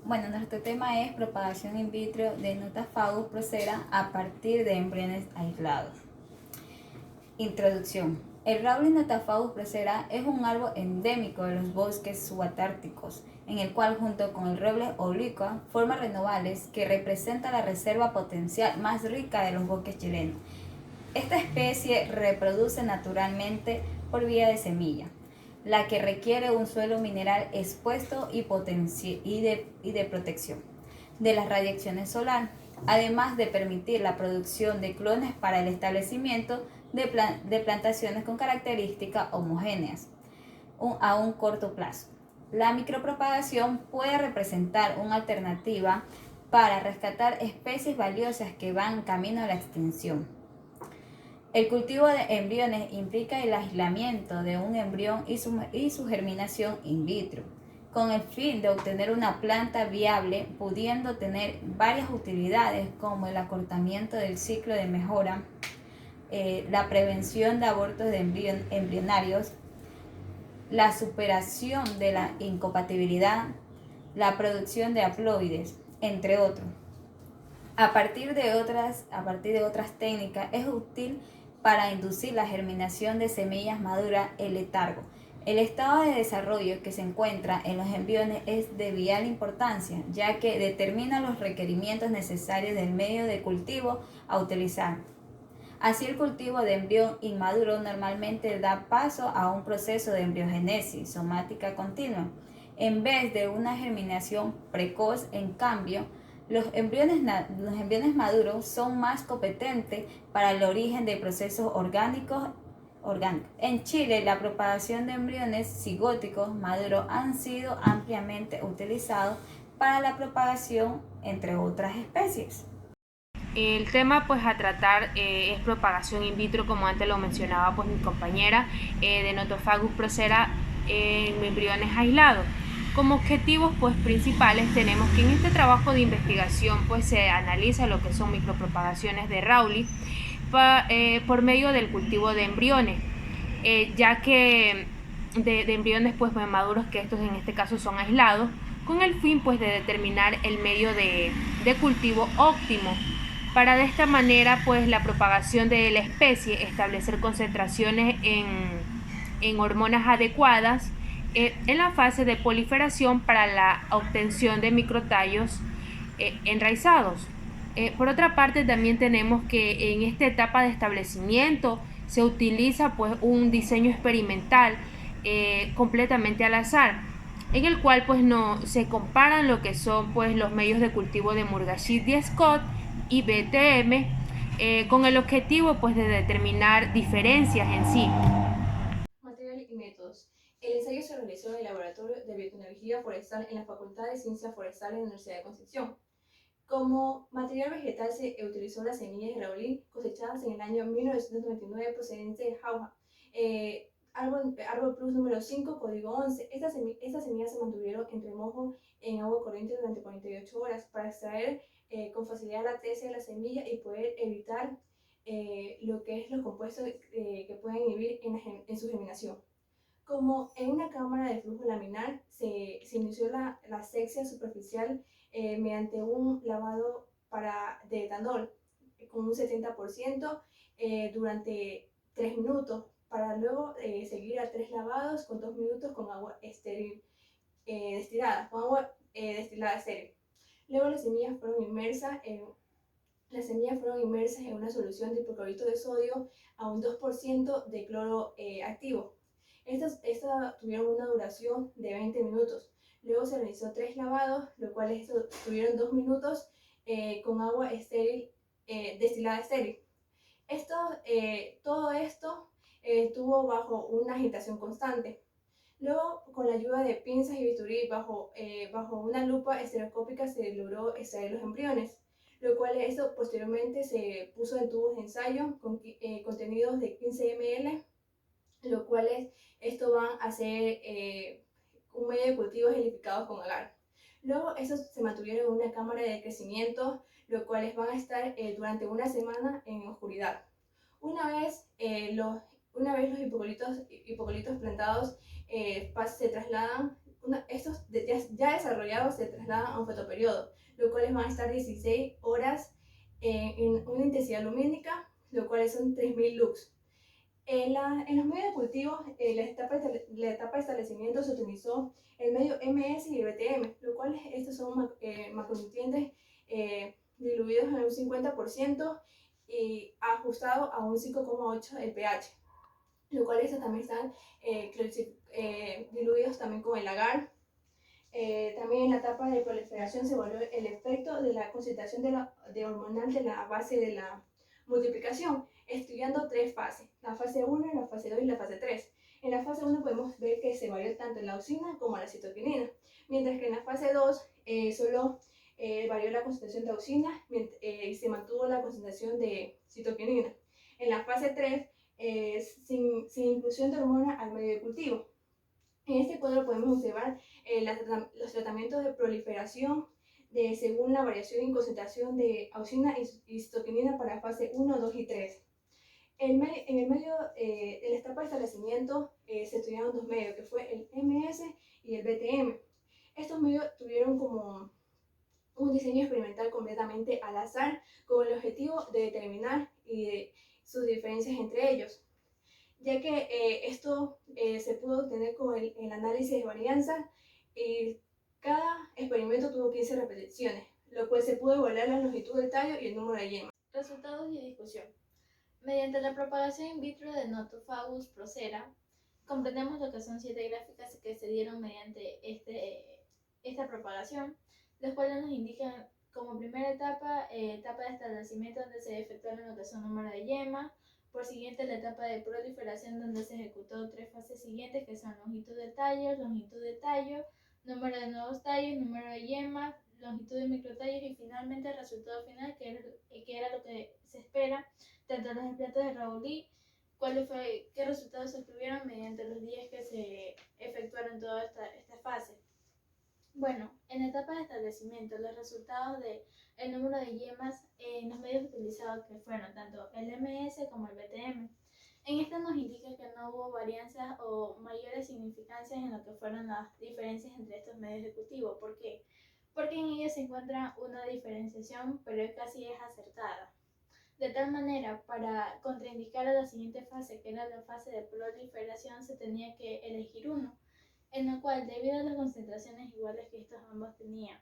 Bueno, nuestro tema es propagación in vitro de Nothofagus procera a partir de embriones aislados. Introducción. El Raulis Nothofagus procera es un árbol endémico de los bosques subantárticos, en el cual junto con el roble oblicua forma renovales que representa la reserva potencial más rica de los bosques chilenos. Esta especie reproduce naturalmente por vía de semilla, la que requiere un suelo mineral expuesto y de protección de las radiaciones solares, además de permitir la producción de clones para el establecimiento de plantaciones con características homogéneas a un corto plazo. La micropropagación puede representar una alternativa para rescatar especies valiosas que van camino a la extinción. El cultivo de embriones implica el aislamiento de un embrión y su germinación in vitro, con el fin de obtener una planta viable, pudiendo tener varias utilidades como el acortamiento del ciclo de mejora, la prevención de abortos de embrionarios, la superación de la incompatibilidad, la producción de haploides, entre otros. A partir de otras técnicas es útil para inducir la germinación de semillas maduras el letargo. El estado de desarrollo que se encuentra en los embriones es de vital importancia, ya que determina los requerimientos necesarios del medio de cultivo a utilizar. Así, el cultivo de embrión inmaduro normalmente da paso a un proceso de embriogénesis somática continua. En vez de una germinación precoz, en cambio, los embriones maduros son más competentes para el origen de procesos orgánicos. En Chile, la propagación de embriones cigóticos maduros han sido ampliamente utilizados para la propagación entre otras especies. El tema pues a tratar es propagación in vitro, como antes lo mencionaba pues mi compañera, de Nothofagus procera en embriones aislados. Como objetivos pues principales tenemos que en este trabajo de investigación pues se analiza lo que son micropropagaciones de Raulis por medio del cultivo de embriones, ya que de embriones pues maduros, que estos en este caso son aislados, con el fin pues de determinar el medio de cultivo óptimo para de esta manera pues la propagación de la especie, establecer concentraciones en hormonas adecuadas en la fase de proliferación para la obtención de microtallos enraizados. Por otra parte, también tenemos que en esta etapa de establecimiento se utiliza pues un diseño experimental completamente al azar, en el cual pues no se comparan lo que son pues los medios de cultivo de Murgashid y Scott y BTM, con el objetivo pues de determinar diferencias en sí. Material y métodos. El ensayo se realizó en el Laboratorio de Biotecnología Forestal en la Facultad de Ciencias Forestales de la Universidad de Concepción. Como material vegetal se utilizó las semillas de raulí cosechadas en el año 1999 procedentes de Jauja, árbol plus número 5, código 11. Estas semillas se mantuvieron en remojo en agua corriente durante 48 horas para extraer con facilidad la tesis de la semilla y poder evitar lo que es los compuestos que pueden inhibir en su germinación. Como en una cámara de flujo laminar se inició la asexia superficial mediante un lavado de etanol con un 70% durante 3 minutos, para luego seguir a 3 lavados con 2 minutos con agua estéril destilada, destilada estéril. Luego las semillas fueron inmersas en una solución de hipoclorito de sodio a un 2% de cloro activo. Estas tuvieron una duración de 20 minutos. Luego se realizó 3 lavados, los cuales tuvieron 2 minutos con agua estéril, destilada estéril. Todo esto estuvo bajo una agitación constante. Luego, con la ayuda de pinzas y bisturí bajo una lupa estereoscópica se logró extraer los embriones, lo cual esto posteriormente se puso en tubos de ensayo contenidos de 15 ml, lo cual esto van a ser un medio de cultivo gelificados con agar. Luego, estos se mantuvieron en una cámara de crecimiento, los cuales van a estar durante una semana en oscuridad. Una vez los hipocolitos plantados se trasladan ya desarrollados se trasladan a un fotoperiodo, los cuales van a estar 16 horas en una intensidad lumínica, los cuales son 3000 lux. En los medios de cultivo, la etapa de establecimiento se utilizó el medio MS y el BTM, los cuales estos son macronutrientes diluidos en un 50% y ajustados a un 5,8 el pH, los cuales estos también están diluidos también con el agar. También en la etapa de proliferación se evaluó el efecto de la concentración de hormonal de la base de la multiplicación, estudiando 3 fases, la fase 1, la fase 2 y la fase 3. En la fase 1 podemos ver que se varió tanto la auxina como la citoquinina, mientras que en la fase 2 solo varió la concentración de auxina y se mantuvo la concentración de citoquinina. En la fase 3, sin inclusión de hormona al medio de cultivo. En este cuadro podemos observar los tratamientos de proliferación según la variación en concentración de auxina y citoquinina para fase 1, 2 y 3. En el medio de la etapa de establecimiento se estudiaron 2 medios, que fue el MS y el BTM. Estos medios tuvieron como un diseño experimental completamente al azar, con el objetivo de determinar sus diferencias entre ellos, ya que esto se pudo obtener con el análisis de varianza y cada experimento tuvo 15 repeticiones, lo cual se pudo evaluar la longitud del tallo y el número de yemas. Resultados y discusión. Mediante la propagación in vitro de Nothofagus procera, comprendemos lo que son 7 gráficas que se dieron mediante esta propagación, las cuales nos indican como primera etapa, etapa de establecimiento donde se efectuaron lo que son número de yemas, por siguiente la etapa de proliferación donde se ejecutó 3 fases siguientes que son longitud de tallo, número de nuevos tallos, número de yemas, longitud de microtallos y finalmente el resultado final que era lo que se espera tanto los implantes de Raouli, qué resultados se obtuvieron mediante los días que se efectuaron toda esta fase. Bueno, en la etapa de establecimiento, los resultados del número de yemas en los medios utilizados que fueron tanto el MS como el BTM. En esta nos indica que no hubo varianzas o mayores significancias en lo que fueron las diferencias entre estos medios de cultivo. ¿Por qué? Porque en ellos se encuentra una diferenciación, pero casi es acertada. De tal manera, para contraindicar a la siguiente fase, que era la fase de proliferación, se tenía que elegir uno, en el cual, debido a las concentraciones iguales que estos ambos tenían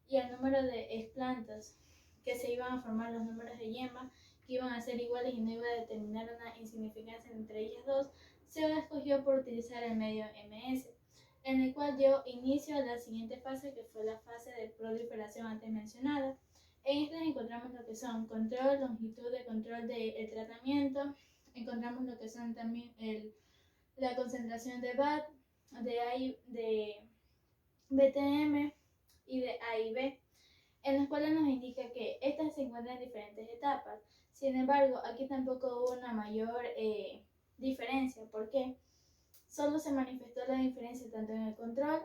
y al número de explantas que se iban a formar, los números de yemas que iban a ser iguales y no iba a determinar una insignificancia entre ellas dos, se escogió por utilizar el medio MS, en el cual dio inicio a la siguiente fase, que fue la fase de proliferación antes mencionada. En esta encontramos lo que son control, longitud de control del tratamiento, encontramos lo que son también la concentración de BAT, de BTM y de A y B, en las cuales nos indica que estas se encuentran en diferentes etapas. Sin embargo, aquí tampoco hubo una mayor diferencia. ¿Por qué? Solo se manifestó la diferencia tanto en el control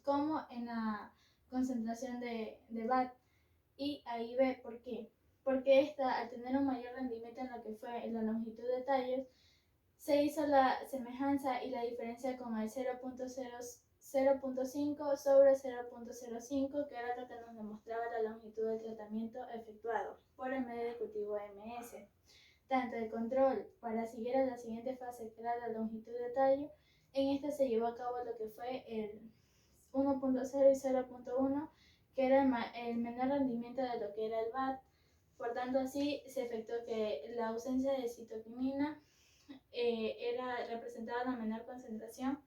como en la concentración de BAT y A y B. ¿Por qué? Porque esta, al tener un mayor rendimiento en lo que fue en la longitud de tallos, se hizo la semejanza y la diferencia con el 0.5 sobre 0.05, que era lo que nos demostraba la longitud del tratamiento efectuado por el medio de cultivo MS. Tanto el control para seguir a la siguiente fase, que era la longitud de tallo, en esta se llevó a cabo lo que fue el 1.0 y 0.1, que era el menor rendimiento de lo que era el BAT. Por tanto, así se efectuó que la ausencia de citoquinina representaba la menor concentración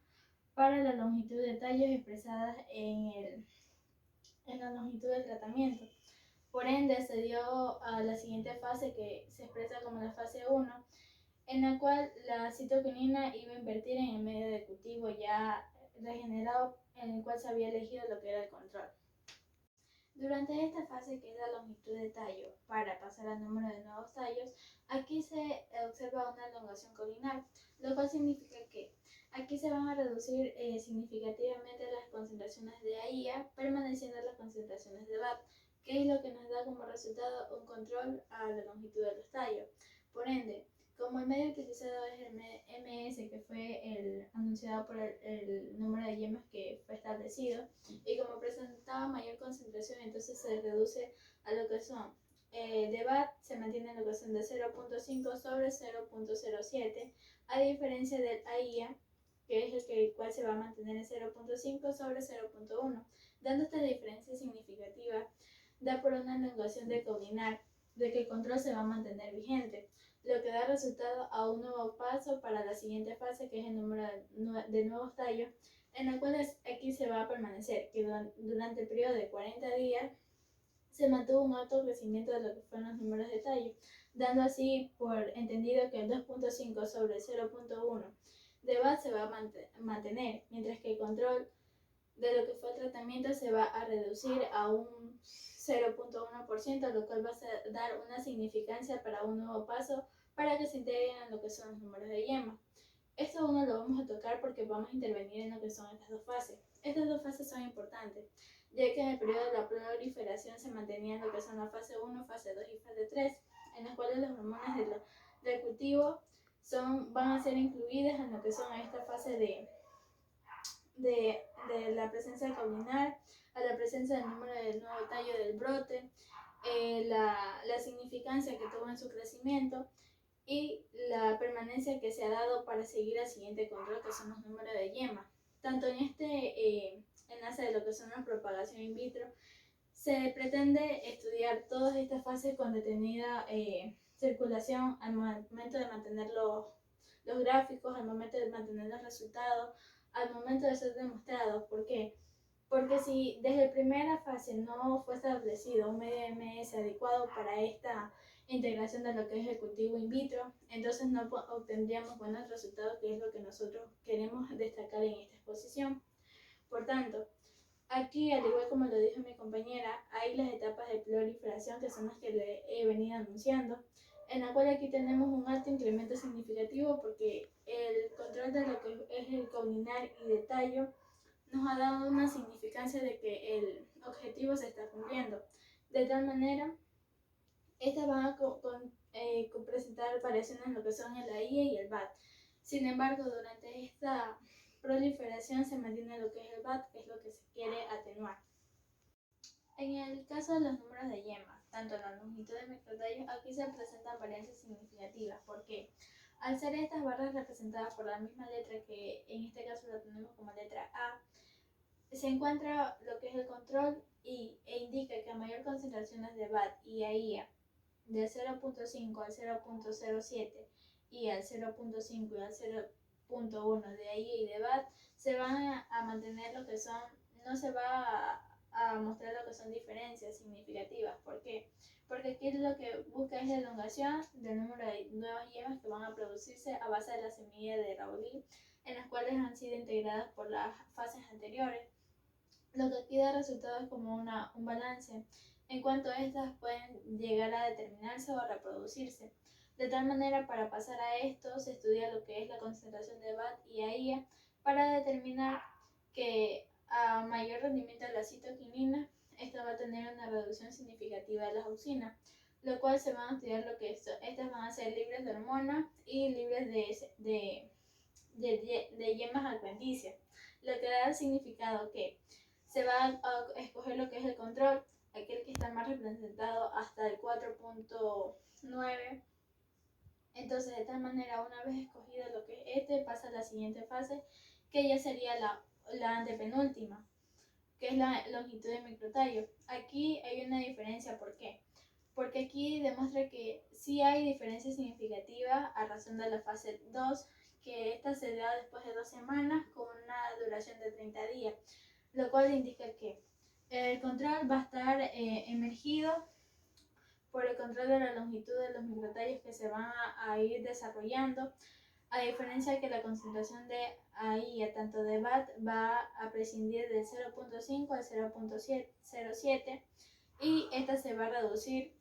para la longitud de tallos expresadas en la longitud del tratamiento. Por ende, se dio a la siguiente fase, que se expresa como la fase 1, en la cual la citoquinina iba a invertir en el medio de cultivo ya regenerado, en el cual se había elegido lo que era el control. Durante esta fase, que es la longitud de tallo, para pasar al número de nuevos tallos, aquí se observa una elongación colineal, lo cual significa que aquí se van a reducir significativamente las concentraciones de AIA, permaneciendo las concentraciones de BAT, que es lo que nos da como resultado un control a la longitud de los tallos. Por ende, Como el medio utilizado es el MS, que fue el anunciado por el número de yemas que fue establecido, y como presentaba mayor concentración, entonces se reduce a lo que son de BAT, se mantiene en lo que son de 0.5 sobre 0.07, a diferencia del AIA, que es el cual se va a mantener en 0.5 sobre 0.1. Dando esta diferencia significativa, da por una elongación de Kaulinar de que el control se va a mantener vigente, lo que da resultado a un nuevo paso para la siguiente fase, que es el número de nuevos tallos, en el cual aquí se va a permanecer, que durante el periodo de 40 días se mantuvo un alto crecimiento de lo que fueron los números de tallo, dando así por entendido que el 2.5 sobre 0.1 de BAT se va a mantener, mientras que el control de lo que fue el tratamiento se va a reducir a un 0.1%, lo cual va a dar una significancia para un nuevo paso para que se integren en lo que son los números de yema. Esto aún no lo vamos a tocar porque vamos a intervenir en lo que son estas dos fases. Estas dos fases son importantes, ya que en el periodo de la proliferación se mantenían lo que son la fase 1, fase 2 y fase 3, en las cuales las hormonas del cultivo van a ser incluidas en lo que son esta fase de la presencia de Kaulinar, a la presencia del número del nuevo tallo del brote, la significancia que tuvo en su crecimiento y la permanencia que se ha dado para seguir al siguiente control, que son los números de yema. Tanto en este enlace de lo que son la propagación in vitro, se pretende estudiar todas estas fases con detenida circulación al momento de mantener los gráficos, al momento de mantener los resultados, al momento de ser demostrados. ¿Por qué? Porque si desde la primera fase no fue establecido un medio MS adecuado para esta integración de lo que es el cultivo in vitro, entonces no obtendríamos buenos resultados, que es lo que nosotros queremos destacar en esta exposición. Por tanto, aquí, al igual como lo dijo mi compañera, hay las etapas de proliferación, que son las que le he venido anunciando, en la cual aquí tenemos un alto incremento significativo porque el control de lo que es el Kaulinar y de tallo nos ha dado una significancia de que el objetivo se está cumpliendo. De tal manera, estas van a presentar variaciones en lo que son el AIE y el BAT. Sin embargo, durante esta proliferación se mantiene lo que es el BAT, que es lo que se quiere atenuar. En el caso de los números de yema, tanto en la longitud de microtallos, aquí se presentan varianzas significativas. ¿Por qué? Al ser estas barras representadas por la misma letra, que en este caso la tenemos como letra A, se encuentra lo que es el control e indica que a mayor concentraciones de BAT y AIA, del 0.5 al 0.07 y al 0.5 y al 0.1 de AIA y de BAT, se van a mantener lo que son, no se va a mostrar lo que son diferencias significativas. ¿Por qué? Porque aquí lo que busca es la elongación del número de nuevas yemas que van a producirse a base de la semilla de Raouli, en las cuales han sido integradas por las fases anteriores. Lo que aquí da resultado es como un balance en cuanto a estas pueden llegar a determinarse o a reproducirse. De tal manera, para pasar a esto, se estudia lo que es la concentración de BAT y AIA para determinar que a mayor rendimiento de la citoquinina, esta va a tener una reducción significativa de las auxinas, lo cual se van a estudiar lo que estas van a ser libres de hormonas y libres de yemas adventicias, lo que da el significado que se va a escoger lo que es el control, aquel que está más representado hasta el 4.9. Entonces, de tal manera, una vez escogido lo que es pasa a la siguiente fase, que ya sería la antepenúltima, que es la longitud de microtallo. Aquí hay una diferencia. ¿Por qué? Porque aquí demuestra que sí hay diferencias significativas a razón de la fase 2, que esta se da después de 2 semanas con una duración de 30 días, lo cual indica que el control va a estar emergido por el control de la longitud de los microtallos que se van a ir desarrollando, a diferencia que la concentración de AIA, tanto de BAT, va a prescindir del 0.5 al 0.07 y esta se va a reducir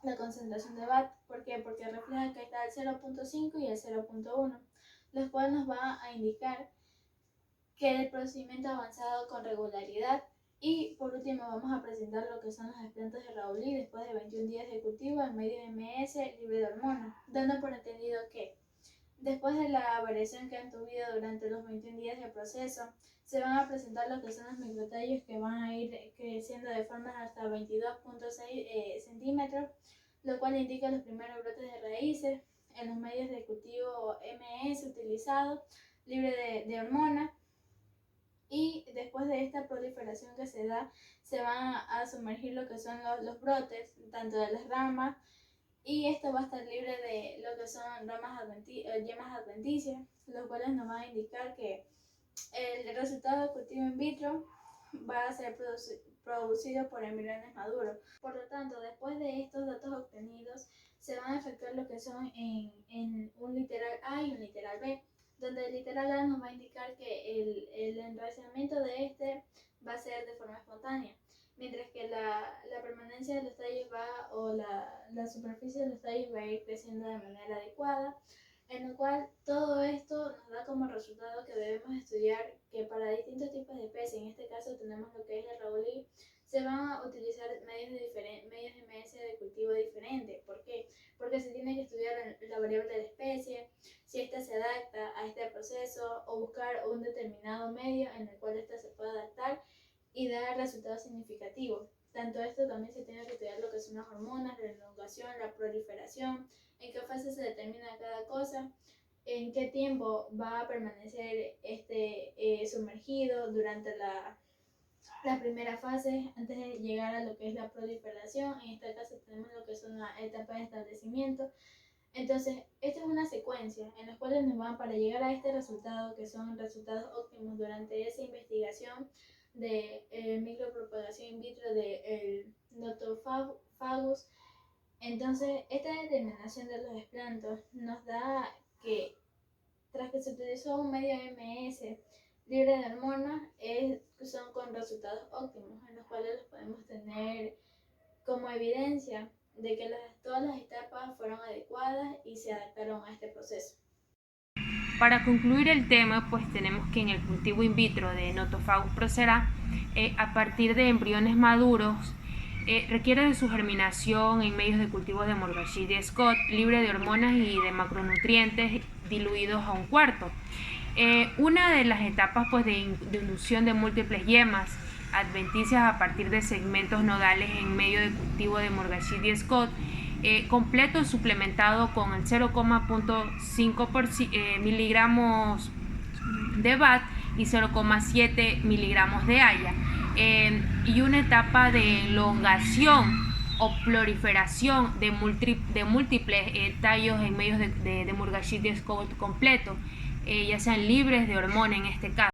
la concentración de BAT. ¿Por qué? Porque refleja que está el 0.5 y el 0.1, los cuales nos va a indicar que el procedimiento ha avanzado con regularidad Y por último vamos a presentar lo que son los desplantos de Rowley después de 21 días de cultivo en medio MS libre de hormonas, dando por entendido que después de la variación que han tenido durante los 21 días de proceso, se van a presentar lo que son los microtallos que van a ir creciendo de forma hasta 22.6 centímetros, lo cual indica los primeros brotes de raíces en los medios de cultivo MS utilizados, libre de hormonas. Y después de esta proliferación que se da, se van a sumergir lo que son los brotes, tanto de las ramas, y esto va a estar libre de lo que son yemas adventicias, los cuales nos van a indicar que el resultado del cultivo in vitro va a ser producido por embriones maduros. Por lo tanto, después de estos datos obtenidos, se van a efectuar lo que son en un literal A y un literal B, donde el literal A nos va a indicar que el enraizamiento de este va a ser de forma espontánea, mientras que la permanencia de los tallos la superficie de los tallos va a ir creciendo de manera adecuada, en lo cual todo esto nos da como resultado que debemos estudiar que para distintos tipos de especies, en este caso tenemos lo que es el Rowley, se van a utilizar medios MS de cultivo diferentes. ¿Por qué? Porque se tiene que estudiar la variable de la especie, si ésta se adapta a este proceso, o buscar un determinado medio en el cual ésta se pueda adaptar y dar resultados significativos. Tanto esto también se tiene que estudiar lo que son las hormonas, la elongación, la proliferación, en qué fase se determina cada cosa, en qué tiempo va a permanecer sumergido durante la primera fase antes de llegar a lo que es la proliferación. En este caso tenemos lo que son la etapa de establecimiento. Entonces, esta es una secuencia en la cual nos van para llegar a este resultado, que son resultados óptimos durante esa investigación de micropropagación in vitro de Nothofagus. Entonces, esta determinación de los desplantos nos da que tras que se utilizó un medio MS libre de hormonas, son con resultados óptimos, en los cuales los podemos tener como evidencia de que todas las etapas fueron adecuadas y se adaptaron a este proceso. Para concluir el tema, pues tenemos que en el cultivo in vitro de Nothofagus procera, a partir de embriones maduros, requiere de su germinación en medios de cultivo de Morgagii Scott, libre de hormonas y de macronutrientes diluidos a 1/4. Una de las etapas pues, de inducción de múltiples yemas adventicias a partir de segmentos nodales en medio de cultivo de Morgagii Scott, completo suplementado con el 0,5 miligramos de BAT y 0,7 miligramos de Haya, y una etapa de elongación o proliferación de múltiples tallos en medios de Morgagii Scott completo, ya sean libres de hormona en este caso.